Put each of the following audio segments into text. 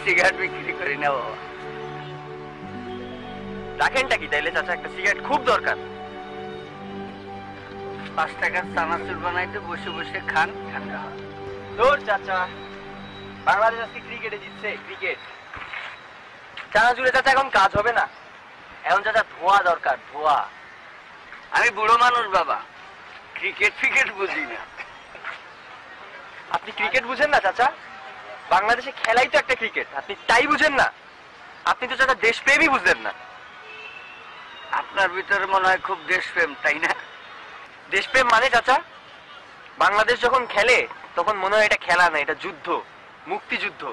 Cigarette বিক্রি করি না বাবা। রাখেনটা কি তাইলে চাচা? একটা সিগারেট খুব দরকার। 5 টাকার চানাচুর বানাইতে বসে বসে খান, ঠান্ডা হয়। তোর চাচা বাংলাদেশ আজকে ক্রিকেটে জিতছে, ক্রিকেট। চানাচুরে চাচা এখন কাজ হবে না, এখন চাচা ধোয়া দরকার, ধোয়া। আমি বুড়ো মানুষ বাবা, ক্রিকেট ফিকেট বুঝি না। আপনি ক্রিকেট বুঝেন না চাচা? বাংলাদেশে খেলাই তো একটা ক্রিকেট, আপনি তাই বুঝেন না? আপনি তো চাচা দেশপ্রেমই বুঝলেন না। আপনার ভিতরে মনে হয় খুব দেশপ্রেম, তাই না? দেশপ্রেম মানে চাচা, বাংলাদেশ যখন খেলে তখন মনে হয় এটা খেলা না, এটা যুদ্ধ, মুক্তিযুদ্ধ।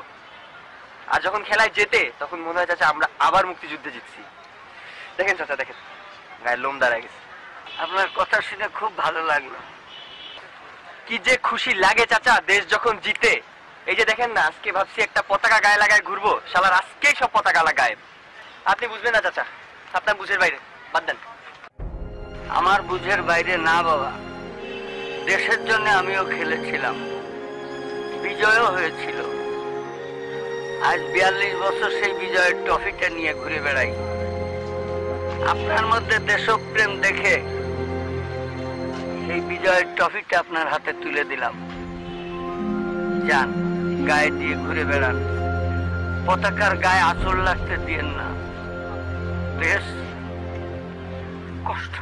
আর যখন খেলায় জেতে তখন মনে হয় চাচা আমরা আবার মুক্তিযুদ্ধে জিতছি। দেখেন চাচা, দেখেন গায়ের লোম দাঁড়ায় গেছে। আপনার কথা শুনে খুব ভালো লাগলো। কি যে খুশি লাগে চাচা দেশ যখন জিতে। এই যে দেখেন না, আজকে ভাবছি একটা পতাকা গায়ে লাগায় ঘুরবো, শালার আজকেই সব পতাকা লাগায়। আপনি বুঝবেন না চাচা, আপনার বুঝের বাইরে, বাদ দেন। আমার বুঝের বাইরে না বাবা, দেশের জন্য আমিও খেলেছিলাম, বিজয়ও হয়েছিল। আজ 42 বছর সেই বিজয়ের ট্রফিটা নিয়ে ঘুরে বেড়াই। আপনার মধ্যে দেশপ্রেম দেখে সেই বিজয়ের ট্রফিটা আপনার হাতে তুলে দিলাম। যান, গায়ে দিয়ে ঘুরে বেড়ান, পতাকার গায়ে আঁচড় লাগতে দিয়েন না। দেশ কষ্ট।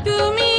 তুমি